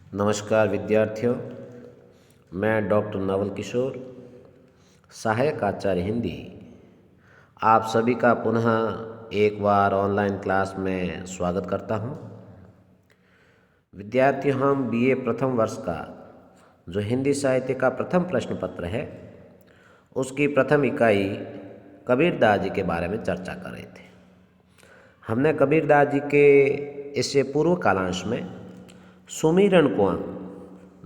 नमस्कार विद्यार्थियों, मैं डॉक्टर नवल किशोर, सहायक आचार्य हिंदी, आप सभी का पुनः एक बार ऑनलाइन क्लास में स्वागत करता हूं। विद्यार्थियों, हम बीए प्रथम वर्ष का जो हिंदी साहित्य का प्रथम प्रश्न पत्र है उसकी प्रथम इकाई कबीरदास जी के बारे में चर्चा कर रहे थे। हमने कबीरदास जी के इससे पूर्व कालांश में सुमिरन कुआं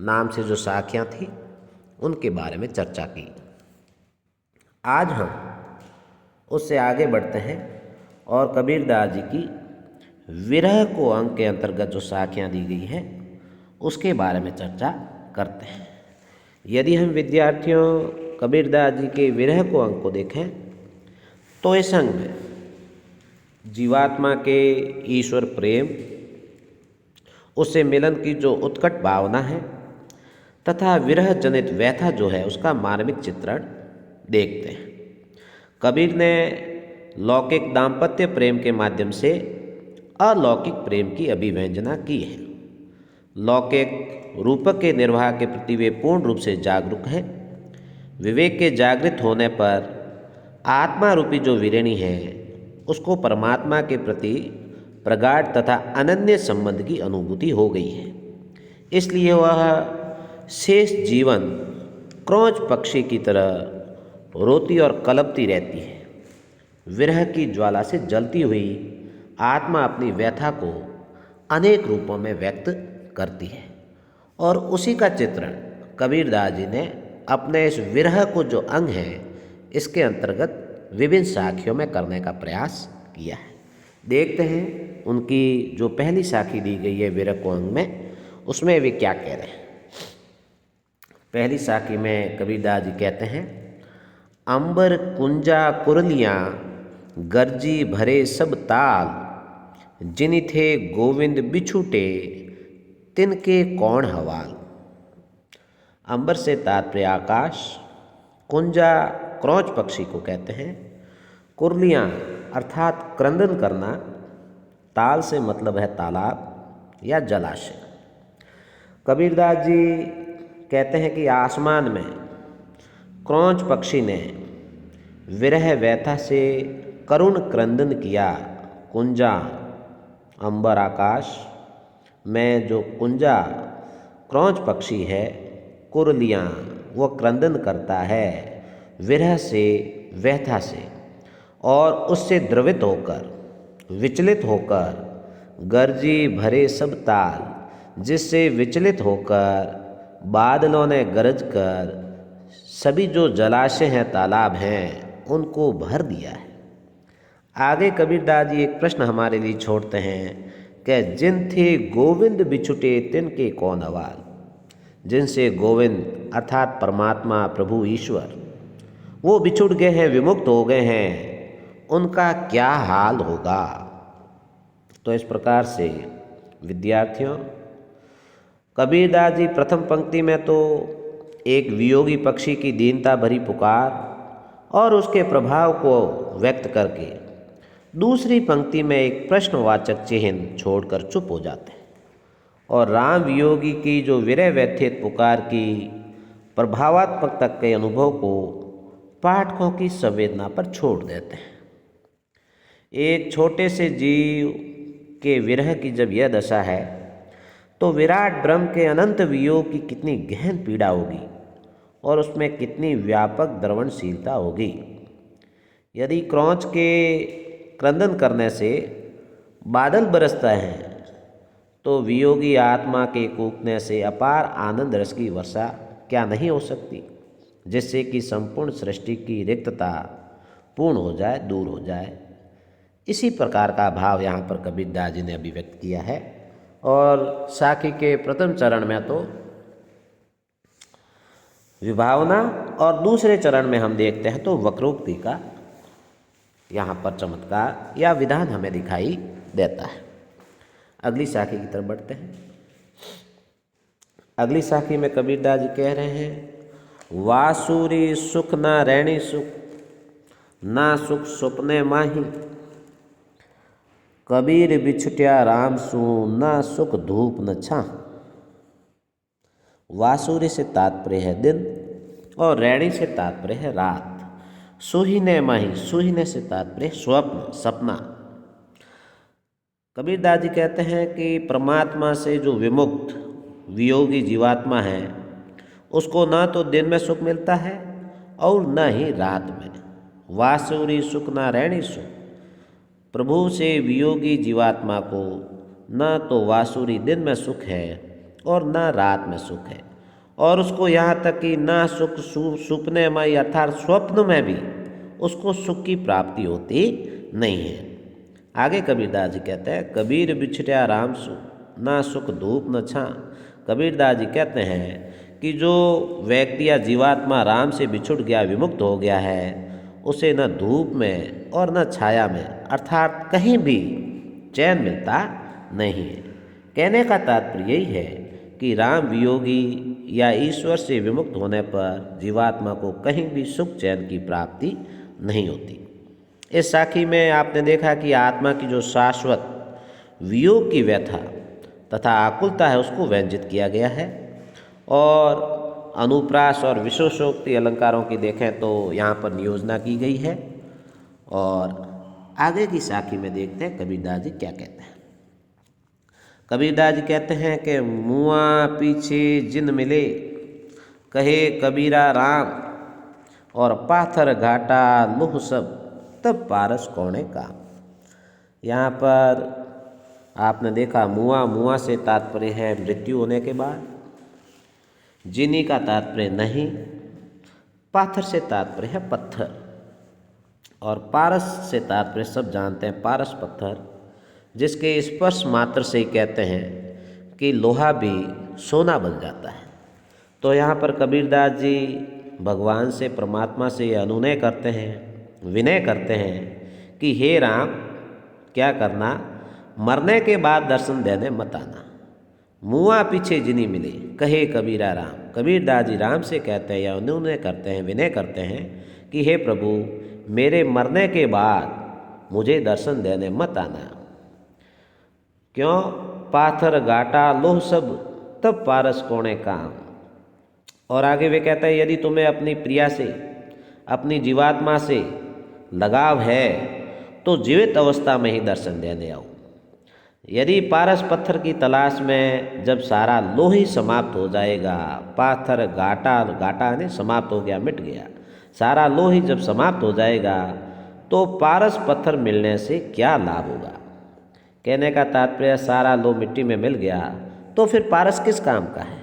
नाम से जो साखियाँ थी उनके बारे में चर्चा की। आज हम उससे आगे बढ़ते हैं और कबीरदास जी की विरह को अंग के अंतर्गत जो साखियाँ दी गई हैं उसके बारे में चर्चा करते हैं। यदि हम विद्यार्थियों कबीरदास जी के विरह को अंग को देखें तो इस अंग में जीवात्मा के ईश्वर प्रेम, उससे मिलन की जो उत्कट भावना है तथा विरह जनित व्यथा जो है उसका मार्मिक चित्रण देखते हैं। कबीर ने लौकिक दाम्पत्य प्रेम के माध्यम से अलौकिक प्रेम की अभिव्यंजना की है। लौकिक रूपक के निर्वाह के प्रति वे पूर्ण रूप से जागरूक हैं। विवेक के जागृत होने पर आत्मा रूपी जो वीरिणी है उसको परमात्मा के प्रति प्रगाढ़ तथा अनन्य संबंध की अनुभूति हो गई है। इसलिए वह शेष जीवन क्रौंच पक्षी की तरह रोती और कलपती रहती है। विरह की ज्वाला से जलती हुई आत्मा अपनी व्यथा को अनेक रूपों में व्यक्त करती है और उसी का चित्रण कबीरदास जी ने अपने इस विरह को जो अंग है इसके अंतर्गत विभिन्न साखियों में करने का प्रयास किया है। देखते हैं उनकी जो पहली साखी दी गई है विरह को अंग में, उसमें वे क्या कह रहे हैं। पहली साखी में कबीरदास जी कहते हैं, अंबर कुंजा कुरलियाँ गर्जी भरे सब ताल, जिनि थे गोविंद बिछुटे तिनके कौन हवाल। अंबर से तात्पर्य आकाश, कुंजा क्रौंच पक्षी को कहते हैं, कुरलियाँ अर्थात क्रंदन करना, ताल से मतलब है तालाब या जलाशय। कबीरदास जी कहते हैं कि आसमान में क्रौंच पक्षी ने विरह व्यथा से करुण क्रंदन किया। कुंजा अंबर आकाश में जो कुंजा क्रौंच पक्षी है, कुरलियाँ वो क्रंदन करता है विरह से, व्यथा से, और उससे द्रवित होकर, विचलित होकर गर्जी भरे सब ताल, जिससे विचलित होकर बादलों ने गरज कर सभी जो जलाशय हैं, तालाब हैं, उनको भर दिया है। आगे कबीरदास जी एक प्रश्न हमारे लिए छोड़ते हैं कि जिन थे गोविंद बिछुटे तिनके कौन हवाल। जिनसे गोविंद अर्थात परमात्मा प्रभु ईश्वर वो बिछुड़ गए हैं, विमुक्त हो गए हैं, उनका क्या हाल होगा। तो इस प्रकार से विद्यार्थियों कबीरदास जी प्रथम पंक्ति में तो एक वियोगी पक्षी की दीनता भरी पुकार और उसके प्रभाव को व्यक्त करके दूसरी पंक्ति में एक प्रश्नवाचक चिन्ह छोड़कर चुप हो जाते हैं और राम वियोगी की जो विरह व्यथित पुकार की प्रभावात्मक तक के अनुभव को पाठकों की संवेदना पर छोड़ देते हैं। एक छोटे से जीव के विरह की जब यह दशा है तो विराट ब्रह्म के अनंत वियोग की कितनी गहन पीड़ा होगी और उसमें कितनी व्यापक द्रवणशीलता होगी। यदि क्रौंच के क्रंदन करने से बादल बरसता है तो वियोगी आत्मा के कूकने से अपार आनंद रस की वर्षा क्या नहीं हो सकती, जिससे कि संपूर्ण सृष्टि की रिक्तता पूर्ण हो जाए, दूर हो जाए। इसी प्रकार का भाव यहाँ पर कबीरदास जी ने अभिव्यक्त किया है। और साखी के प्रथम चरण में तो विभावना और दूसरे चरण में हम देखते हैं तो वक्रोक्ति का यहाँ पर चमत्कार या विधान हमें दिखाई देता है। अगली साखी की तरफ बढ़ते हैं। अगली साखी में कबीरदास जी कह रहे हैं, वासुरी सुख ना रैणी सुख, ना सुख सुपने माही, कबीर बिछुटिया राम सू, ना सुख धूप न छा। वासुरी से तात्पर्य है दिन और रैणी से तात्पर्य है रात। सुहीने माही, सुहीने से तात्पर्य स्वप्न, सपना। कबीरदास जी कहते हैं कि परमात्मा से जो विमुक्त वियोगी जीवात्मा है उसको ना तो दिन में सुख मिलता है और न ही रात में। वासुरी सुख ना रैणी सुख। प्रभु से वियोगी जीवात्मा को न तो वासुरी दिन में सुख है और न रात में सुख है, और उसको यहाँ तक कि ना सुख सुपने में अर्थात स्वप्न में भी उसको सुख की प्राप्ति होती नहीं है। आगे कबीरदास जी कहते हैं, कबीर बिछड़िया राम सु, ना सुख धूप न छां। कबीरदास जी कहते हैं कि जो व्यक्ति या जीवात्मा राम से बिछुड़ गया, विमुक्त हो गया है, उसे न धूप में और न छाया में अर्थात कहीं भी चैन मिलता नहीं है। कहने का तात्पर्य यही है कि राम वियोगी या ईश्वर से विमुक्त होने पर जीवात्मा को कहीं भी सुख चैन की प्राप्ति नहीं होती। इस साखी में आपने देखा कि आत्मा की जो शाश्वत वियोग की व्यथा तथा आकुलता है उसको व्यंजित किया गया है। और अनुप्रास और विशेषोक्ति अलंकारों की देखें तो यहाँ पर नियोजना की गई है। और आगे की साखी में देखते हैं कबीरदास जी क्या कहते हैं। कबीरदास जी कहते हैं कि मुआ पीछे जिन मिले, कहे कबीरा राम, और पाथर घाटा लुह सब, तब पारस कौने काम। यहाँ पर आपने देखा मुआ, मुआ से तात्पर्य है मृत्यु होने के बाद, जिनी का तात्पर्य नहीं, पाथर से तात्पर्य है पत्थर, और पारस से तात्पर्य सब जानते हैं पारस पत्थर, जिसके स्पर्श मात्र से ही कहते हैं कि लोहा भी सोना बन जाता है। तो यहाँ पर कबीरदास जी भगवान से, परमात्मा से ये अनुनय करते हैं, विनय करते हैं कि हे राम, क्या करना, मरने के बाद दर्शन देने मत आना। मुआ पीछे जिनी मिले, कहे कबीरा राम। कबीरदास जी राम से कहते हैं या अनुनय करते हैं, विनय करते हैं कि हे प्रभु, मेरे मरने के बाद मुझे दर्शन देने मत आना। क्यों? पाथर घाटा लोह सब, तब पारस कोणे काम। और आगे वे कहते हैं, यदि तुम्हें अपनी प्रिया से, अपनी जीवात्मा से लगाव है तो जीवित अवस्था में ही दर्शन देने आओ। यदि पारस पत्थर की तलाश में जब सारा लोह ही समाप्त हो जाएगा, पाथर घाटा, घाटा ने समाप्त हो गया, मिट गया, सारा लोह ही जब समाप्त हो जाएगा तो पारस पत्थर मिलने से क्या लाभ होगा। कहने का तात्पर्य सारा लोह मिट्टी में मिल गया तो फिर पारस किस काम का है,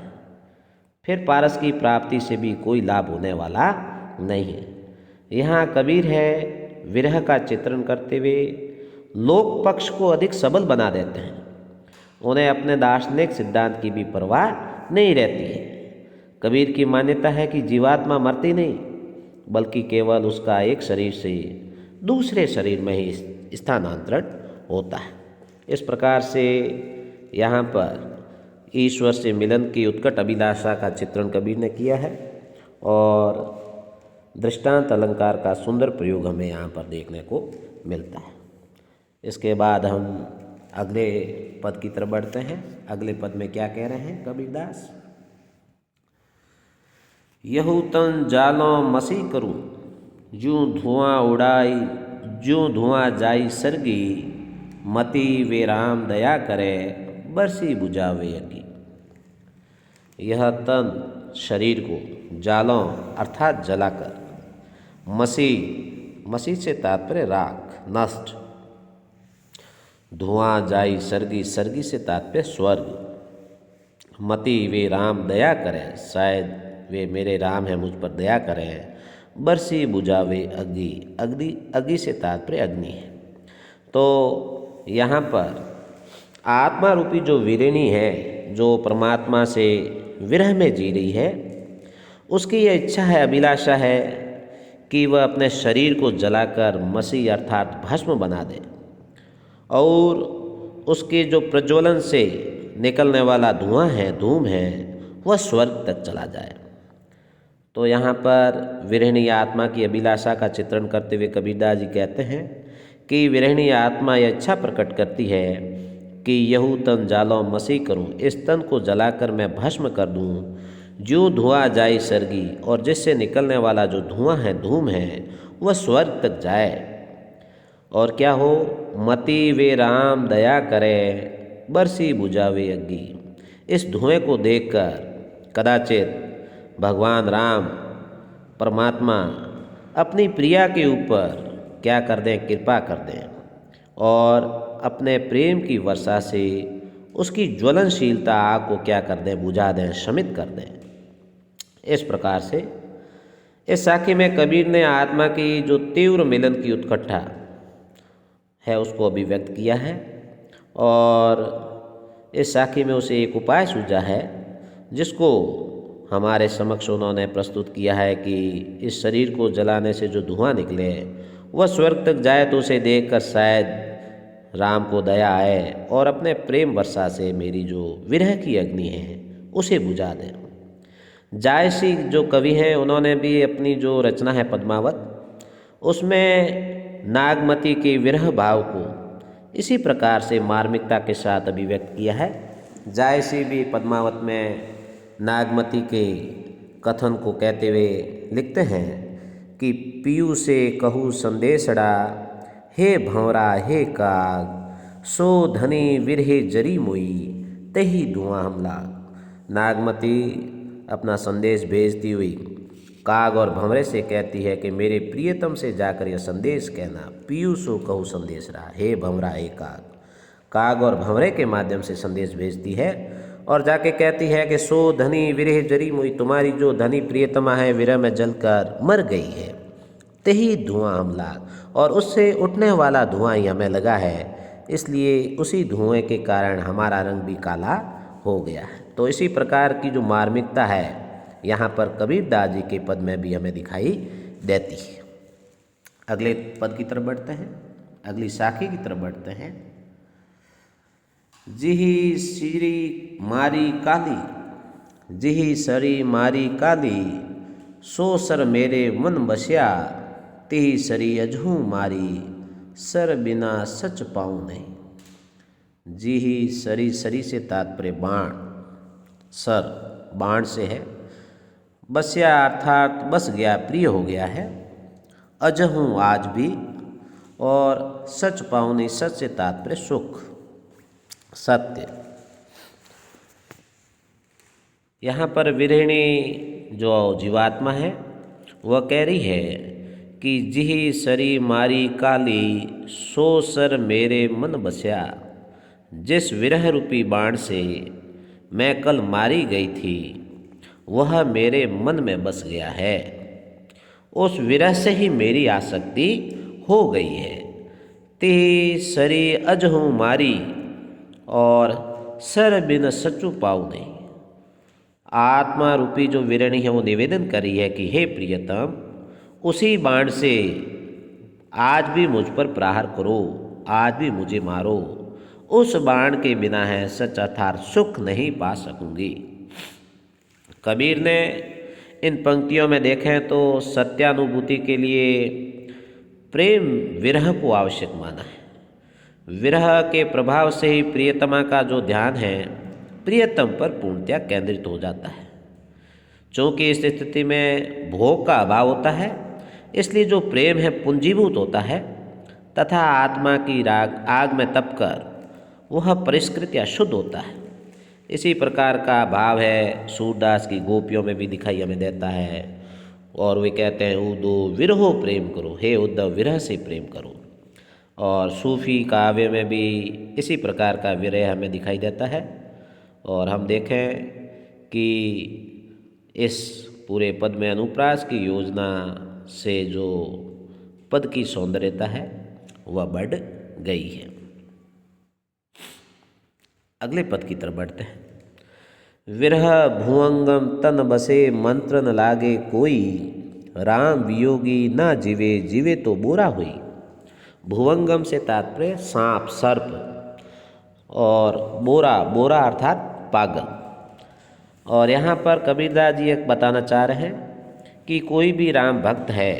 फिर पारस की प्राप्ति से भी कोई लाभ होने वाला नहीं है। यहाँ कबीर है विरह का चित्रण करते हुए लोक पक्ष को अधिक सबल बना देते हैं। उन्हें अपने दार्शनिक सिद्धांत की भी परवाह नहीं रहती है। कबीर की मान्यता है कि जीवात्मा मरती नहीं, बल्कि केवल उसका एक शरीर से दूसरे शरीर में ही स्थानांतरण होता है। इस प्रकार से यहाँ पर ईश्वर से मिलन की उत्कट अभिलाषा का चित्रण कबीर ने किया है, और दृष्टांत अलंकार का सुंदर प्रयोग हमें यहाँ पर देखने को मिलता है। इसके बाद हम अगले पद की तरफ बढ़ते हैं। अगले पद में क्या कह रहे हैं कबीरदास? यहू तन जालों मसी करूं, जूं धुआं उड़ाई, जूं धुआं जाई सरगी, मति वे राम दया करे, बरसी बुझावे अगी। यह तन शरीर को जालों अर्थात जलाकर, मसी, मसी से तात्पर्य राख, नष्ट, धुआं जाई सरगी, सरगी से तात्पर्य स्वर्ग, मति वे राम दया करें, शायद वे मेरे राम हैं मुझ पर दया करें, बरसी बुझावे अग्नि, अग्नि, अग्नि से तात्पर्य अग्नि है। तो यहाँ पर आत्मा रूपी जो वीरिणी है, जो परमात्मा से विरह में जी रही है, उसकी यह इच्छा है, अभिलाषा है कि वह अपने शरीर को जलाकर मसी अर्थात भस्म बना दे, और उसके जो प्रज्वलन से निकलने वाला धुआं है, धूम है, वह स्वर्ग तक चला जाए। तो यहाँ पर विरहिणी आत्मा की अभिलाषा का चित्रण करते हुए कबीरदास जी कहते हैं कि विरहिणी आत्मा यह इच्छा प्रकट करती है कि यहू तन जालो मसी करूं, इस तन को जलाकर मैं भस्म कर दूं, जो धुआं जाए सरगी, और जिससे निकलने वाला जो धुआं है, धूम है, वह स्वर्ग तक जाए। और क्या हो, मति वे राम दया करे, बरसी बुझावे अग्गी। इस धुएं को देखकर कदाचित भगवान राम परमात्मा अपनी प्रिया के ऊपर क्या कर दें, कृपा कर दें, और अपने प्रेम की वर्षा से उसकी ज्वलनशीलता आग को क्या कर दें, बुझा दें, शमित कर दें। इस प्रकार से इस साखी में कबीर ने आत्मा की जो तीव्र मिलन की उत्कंठा है उसको अभिव्यक्त किया है, और इस साखी में उसे एक उपाय सूझा है जिसको हमारे समक्ष उन्होंने प्रस्तुत किया है कि इस शरीर को जलाने से जो धुआं निकले वह स्वर्ग तक जाए, तो उसे देखकर शायद राम को दया आए और अपने प्रेम वर्षा से मेरी जो विरह की अग्नि है उसे बुझा दें। जायसी जो कवि हैं उन्होंने भी अपनी जो रचना है पद्मावत, उसमें नागमती के विरह भाव को इसी प्रकार से मार्मिकता के साथ अभिव्यक्त किया है। जायसी भी पद्मावत में नागमती के कथन को कहते हुए लिखते हैं कि पियू से कहू संदेशड़ा, हे भंवरा हे काग, सो धनी विरहे जरी मोई, तही धुआं हमला। नागमती अपना संदेश भेजती हुई काग और भंवरे से कहती है कि मेरे प्रियतम से जाकर यह संदेश कहना, पियू सो कहू संदेश रहा, हे भंवरा हे काग। काग और भंवरे के माध्यम से संदेश भेजती है और जाके कहती है कि सो धनी विरह जरी मोई, तुम्हारी जो धनी प्रियतमा है विरह में जलकर मर गई है, तही धुआं हम लाग, और उससे उठने वाला धुआं ही हमें लगा है, इसलिए उसी धुएं के कारण हमारा रंग भी काला हो गया है। तो इसी प्रकार की जो मार्मिकता है यहाँ पर कबीरदास जी के पद में भी हमें दिखाई देती है। अगले पद की तरफ बढ़ते हैं, अगली साखी की तरफ बढ़ते हैं। जिही सिरी मारी काली, जिही सरी मारी काली, सो सर मेरे मन बस्या, तिही सरी अजहू मारी, सर बिना सच पाऊँ नहीं। जिही सरी, सरी से तात्पर्य बाण, सर बाण से है। बस्या अर्थात बस गया, प्रिय हो गया है। अजहूँ आज भी, और सच पाऊँ नहीं, सच से तात्पर्य सुख, सत्य। यहाँ पर विरहिणी जो जीवात्मा है वह कह रही है कि जिही सरी मारी काली, सो सर मेरे मन बस्या। जिस विरह रूपी बाण से मैं कल मारी गई थी वह मेरे मन में बस गया है, उस विरह से ही मेरी आसक्ति हो गई है। ती सरी अजहूँ मारी, और सर बिन सचू पाऊ नहीं। आत्मा रूपी जो विरणी है वो निवेदन करी है कि हे प्रियतम, उसी बाण से आज भी मुझ पर प्रहार करो, आज भी मुझे मारो, उस बाण के बिना है सच अर्थात सुख नहीं पा सकूंगी। कबीर ने इन पंक्तियों में देखें तो सत्यानुभूति के लिए प्रेम विरह को आवश्यक माना है। विरह के प्रभाव से ही प्रियतमा का जो ध्यान है प्रियतम पर पूर्णतया केंद्रित हो जाता है। चूँकि इस स्थिति में भोग का अभाव होता है, इसलिए जो प्रेम है पुंजीभूत होता है तथा आत्मा की आग में तपकर वह परिष्कृत या शुद्ध होता है। इसी प्रकार का भाव है सूरदास की गोपियों में भी दिखाई हमें देता है, और वे कहते हैं उदो विरहो प्रेम करो, हे उद्धव विरह से प्रेम करो। और सूफी काव्य में भी इसी प्रकार का विरह हमें दिखाई देता है। और हम देखें कि इस पूरे पद में अनुप्रास की योजना से जो पद की सौंदर्यता है वह बढ़ गई है। अगले पद की तरफ बढ़ते हैं। विरह भुअंगम तन बसे, मंत्र न लागे कोई, राम वियोगी ना जीवे, जीवे तो बोरा हुई। भुवंगम से तात्पर्य सांप, सर्प, और बोरा, बोरा अर्थात पागल। और यहाँ पर कबीरदास जी एक बताना चाह रहे हैं कि कोई भी राम भक्त है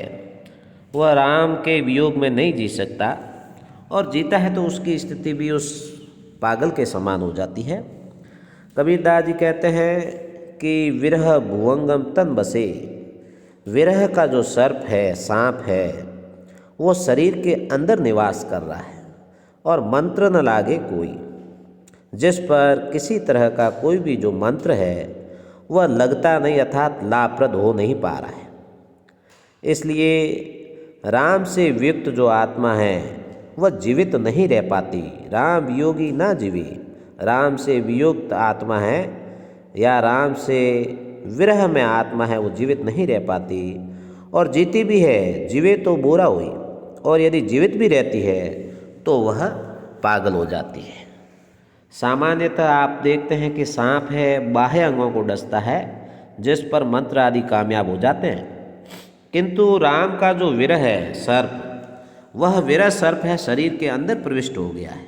वह राम के वियोग में नहीं जी सकता, और जीता है तो उसकी स्थिति भी उस पागल के समान हो जाती है। कबीरदास जी कहते हैं कि विरह भुवंगम तन बसे, विरह का जो सर्प है, सांप है, वो शरीर के अंदर निवास कर रहा है और मंत्र न लागे कोई, जिस पर किसी तरह का कोई भी जो मंत्र है वह लगता नहीं अर्थात लाभप्रद हो नहीं पा रहा है। इसलिए राम से वियुक्त जो आत्मा है वह जीवित नहीं रह पाती। राम वियोगी ना जीवे, राम से वियुक्त आत्मा है या राम से विरह में आत्मा है वो जीवित नहीं रह पाती, और जीती भी है जीवे तो बुरा हुई, और यदि जीवित भी रहती है तो वह पागल हो जाती है। सामान्यतः आप देखते हैं कि सांप है बाह्य अंगों को डसता है जिस पर मंत्र आदि कामयाब हो जाते हैं, किंतु राम का जो विरह है सर्प, वह विरह सर्प है शरीर के अंदर प्रविष्ट हो गया है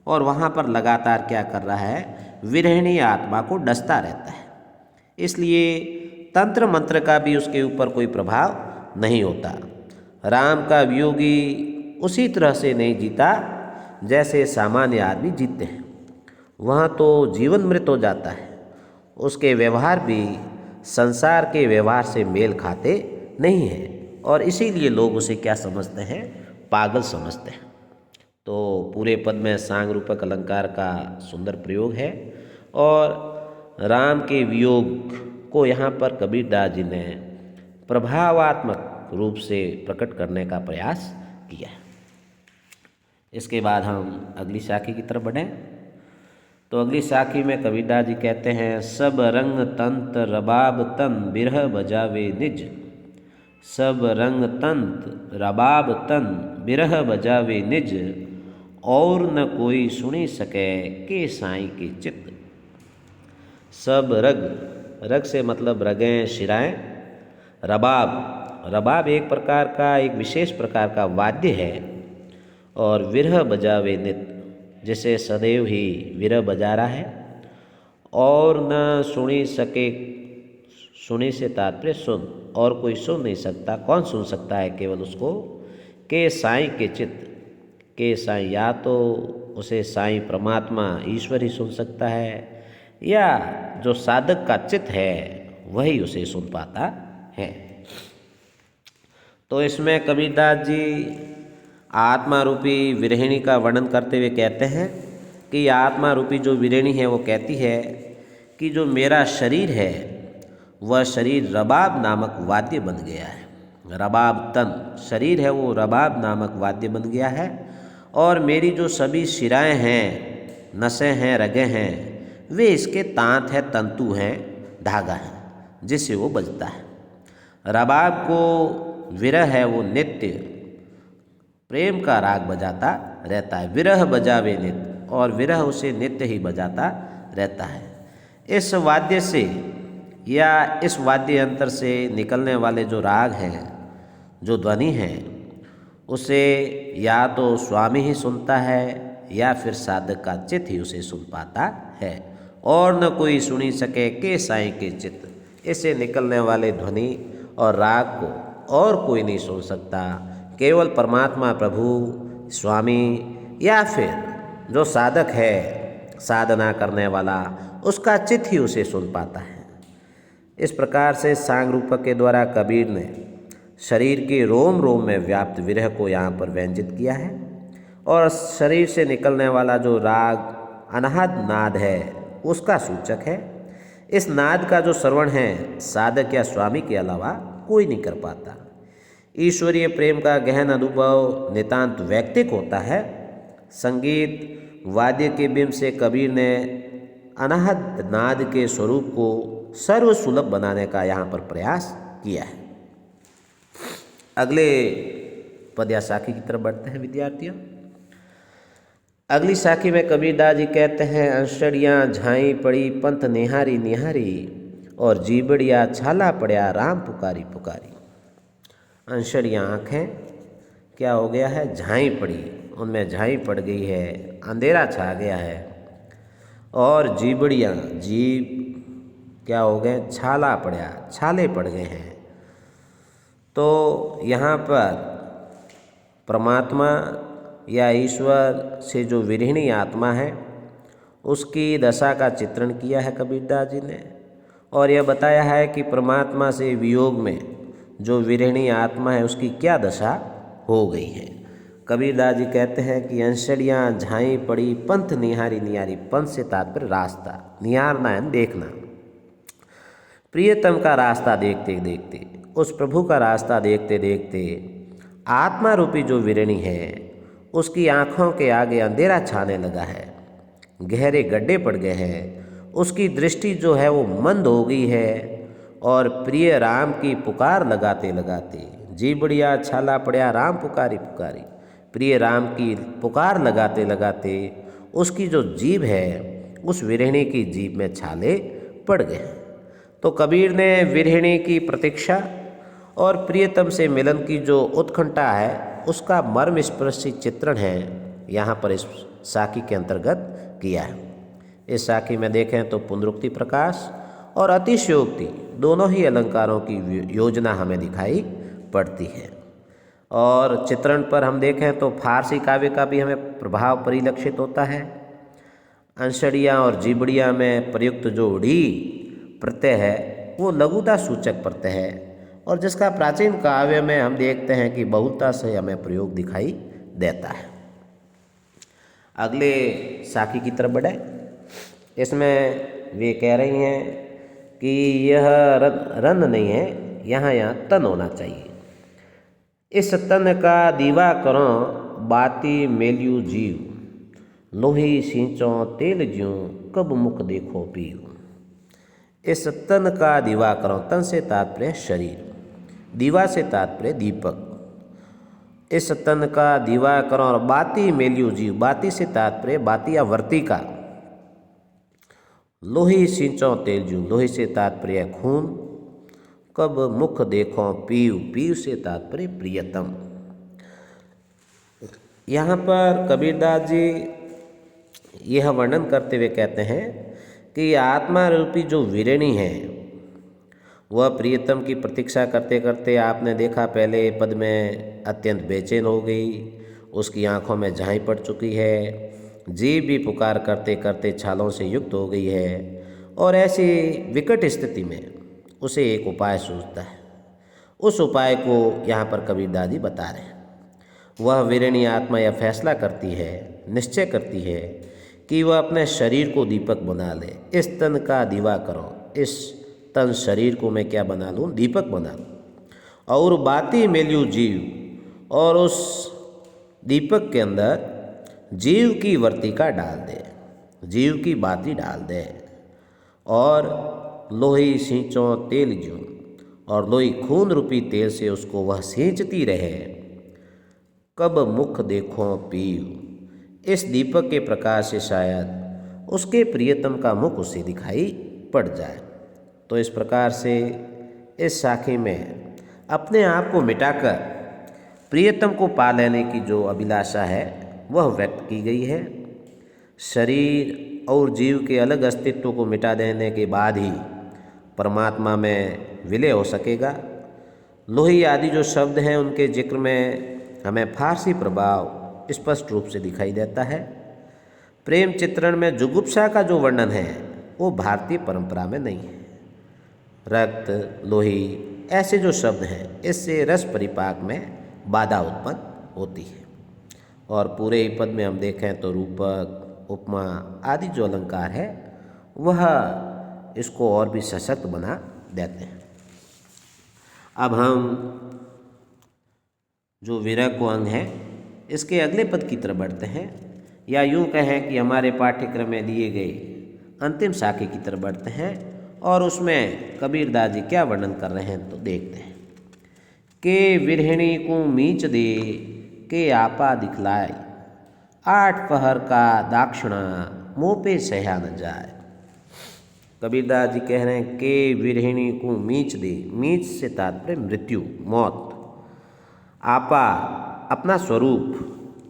और वहाँ पर लगातार क्या कर रहा है, विरहिणी आत्मा को डसता रहता है। इसलिए तंत्र मंत्र का भी उसके ऊपर कोई प्रभाव नहीं होता। राम का वियोगी उसी तरह से नहीं जीता जैसे सामान्य आदमी जीते हैं, वहाँ तो जीवन मृत हो जाता है, उसके व्यवहार भी संसार के व्यवहार से मेल खाते नहीं हैं, और इसीलिए लोग उसे क्या समझते हैं, पागल समझते हैं। तो पूरे पद में सांग रूपक अलंकार का सुंदर प्रयोग है, और राम के वियोग को यहाँ पर कबीरदास जी ने प्रभावात्मक रूप से प्रकट करने का प्रयास किया है। इसके बाद हम अगली साखी की तरफ बढ़ें तो अगली साखी में कबीरदास जी कहते हैं, सब रंग तंत रबाब तन बिरह बजावे निज, सब रंग तंत रबाब तन बिरह बजावे निज, और न कोई सुनी सके के साईं के चित्त। सब रग, रग से मतलब रगें शिराएं, रबाब, रबाब एक प्रकार का, एक विशेष प्रकार का वाद्य है, और विरह बजावे नित, जिसे सदैव ही विरह बजा रहा है, और न सुनी सके, सुनी से तात्पर्य सुन, और कोई सुन नहीं सकता, कौन सुन सकता है केवल उसको, के साईं के चित्त, के साईं या तो उसे साईं परमात्मा ईश्वर ही सुन सकता है, या जो साधक का चित्त है वही उसे सुन पाता है। तो इसमें कबीरदास जी आत्मा रूपी विरहिणी का वर्णन करते हुए कहते हैं कि आत्मा रूपी जो विरहिणी है वो कहती है कि जो मेरा शरीर है वह शरीर रबाब नामक वाद्य बन गया है। रबाब तन शरीर है वो रबाब नामक वाद्य बन गया है, और मेरी जो सभी शिराएं हैं, नसें हैं, रगें हैं, वे इसके तांत है, तंतु हैं, धागा है जिससे वो बजता है। रबाब को विरह है वो नित्य प्रेम का राग बजाता रहता है, विरह बजावे नित्य, और विरह उसे नित्य ही बजाता रहता है। इस वाद्य से या इस वाद्य यंत्र से निकलने वाले जो राग हैं, जो ध्वनि हैं, उसे या तो स्वामी ही सुनता है या फिर साधक का चित्त ही उसे सुन पाता है। और न कोई सुनी सके के साईं के चित्त, इससे निकलने वाले ध्वनि और राग को और कोई नहीं सुन सकता, केवल परमात्मा प्रभु स्वामी या फिर जो साधक है साधना करने वाला, उसका चित्त ही उसे सुन पाता है। इस प्रकार से सांग रूपक के द्वारा कबीर ने शरीर के रोम रोम में व्याप्त विरह को यहाँ पर व्यंजित किया है, और शरीर से निकलने वाला जो राग अनाहद नाद है उसका सूचक है। इस नाद का जो श्रवण है साधक या स्वामी के अलावा कोई नहीं कर पाता। ईश्वरीय प्रेम का गहन अनुभव नितांत वैयक्तिक होता है। संगीत वाद्य के बिंब से कबीर ने अनाहद नाद के स्वरूप को सर्वसुलभ बनाने का यहाँ पर प्रयास किया है। अगले पद या साखी की तरफ बढ़ते हैं विद्यार्थियों। अगली साखी में कबीरदास जी कहते हैं, अंशड़ियाँ झाई पड़ी पंथ निहारी निहारी, और जीबड़िया छाला पड़या राम पुकारी पुकारी। अंशड़ियाँ आँखें क्या हो गया है, झाई पड़ी, उनमें झाई पड़ गई है, अंधेरा छा गया है, और जीबड़ियाँ जीब क्या हो गए, छाला पड़या, छाले पड़ गए हैं। तो यहाँ पर परमात्मा या ईश्वर से जो विरहिणी आत्मा है उसकी दशा का चित्रण किया है कबीरदास जी ने, और यह बताया है कि परमात्मा से वियोग में जो विरहिणी आत्मा है उसकी क्या दशा हो गई है। कबीरदास जी कहते हैं कि अंशड़ियाँ झाई पड़ी पंथ निहारी निहारी, पंथ से तात्पर्य रास्ता, निहारना है देखना। प्रियतम का रास्ता देखते देखते, उस प्रभु का रास्ता देखते देखते आत्मा रूपी जो विरणी है उसकी आँखों के आगे अंधेरा छाने लगा है, गहरे गड्ढे पड़ गए हैं, उसकी दृष्टि जो है वो मंद हो गई है। और प्रिय राम की पुकार लगाते लगाते, जी बढ़िया छाला पड़या राम पुकारी पुकारी, प्रिय राम की पुकार लगाते लगाते उसकी जो जीभ है उस विरहिणी की जीभ में छाले पड़ गए। तो कबीर ने विरहिणी की प्रतीक्षा और प्रियतम से मिलन की जो उत्कंठा है उसका मर्म स्पर्शी चित्रण है यहाँ पर इस साखी के अंतर्गत किया है। इस साखी में देखें तो पुनरुक्ति प्रकाश और अतिशयोक्ति दोनों ही अलंकारों की योजना हमें दिखाई पड़ती है। और चित्रण पर हम देखें तो फारसी काव्य का भी हमें प्रभाव परिलक्षित होता है। अंशड़ियाँ और जीबड़ियाँ में प्रयुक्त जो डी प्रत्यय है वो लघुता सूचक प्रत्यय है, और जिसका प्राचीन काव्य में हम देखते हैं कि बहुलता से हमें प्रयोग दिखाई देता है। अगले साखी की तरफ बढ़े। इसमें वे कह रही हैं कि यह रन नहीं है, यहाँ तन होना चाहिए। इस तन का दीवा करो बाती मेलियू जीव, लोही सींचो तेल ज्यों कब मुख देखो पीऊ। इस तन का दीवा करो, तन से तात्पर्य शरीर, दीवा से तात्पर्य दीपक। इस तन का दीवा करो और बाती मेलियू जीव, बाती से तात्पर्य बाती या वर्ती का। लोही सींचो तेल ज्यों, लोही से तात्पर्य खून, कब मुख देखो पीऊ, पीऊ से तात्पर्य प्रियतम। यहाँ पर कबीरदास जी यह वर्णन करते हुए कहते हैं कि आत्मा रूपी जो विरणी है वह प्रियतम की प्रतीक्षा करते करते आपने देखा पहले पद में अत्यंत बेचैन हो गई, उसकी आंखों में झाई पड़ चुकी है, जीभ भी पुकार करते करते छालों से युक्त हो गई है। और ऐसी विकट स्थिति में उसे एक उपाय सूझता है। उस उपाय को यहाँ पर कबीरदास जी बता रहे हैं। वह विरणी आत्मा यह फैसला करती है, निश्चय करती है कि वह अपने शरीर को दीपक बना ले। इस तन का दीवा करो, इस तन शरीर को मैं क्या बना लूँ, दीपक बना लूँ। और बाती मेलियू जीव, और उस दीपक के अंदर जीव की वर्तिका डाल दे, जीव की बाती डाल दे। और लोही सींचो तेल ज्यों, और लोही खून रूपी तेल से उसको वह सींचती रहे। कब मुख देखो पीऊ, इस दीपक के प्रकाश से शायद उसके प्रियतम का मुख उसे दिखाई पड़ जाए। तो इस प्रकार से इस साखी में अपने आप को मिटाकर प्रियतम को पा लेने की जो अभिलाषा है वह व्यक्त की गई है। शरीर और जीव के अलग अस्तित्व को मिटा देने के बाद ही परमात्मा में विलय हो सकेगा। लोही आदि जो शब्द हैं उनके जिक्र में हमें फारसी प्रभाव स्पष्ट रूप से दिखाई देता है। प्रेम चित्रण में जुगुप्सा का जो वर्णन है वो भारतीय परंपरा में नहीं है। रक्त, लोही ऐसे जो शब्द हैं इससे रस परिपाक में बाधा उत्पन्न होती है। और पूरे ही पद में हम देखें तो रूपक, उपमा आदि जो अलंकार है वह इसको और भी सशक्त बना देते हैं। अब हम जो विरह को अंग है इसके अगले पद की तरफ बढ़ते हैं, या यूँ कहें कि हमारे पाठ्यक्रम में दिए गए अंतिम साखी की तरफ बढ़ते हैं। और उसमें कबीरदास जी क्या वर्णन कर रहे हैं तो देखते हैं। के विरहिणी को मीच दे के आपा दिखलाए, आठ पहर का दाक्षिणा मुँह पे सहा न जाए। कबीरदास जी कह रहे हैं कि विरहिणी को मीच दे, मीच से तात्पर्य मृत्यु, मौत। आपा अपना स्वरूप,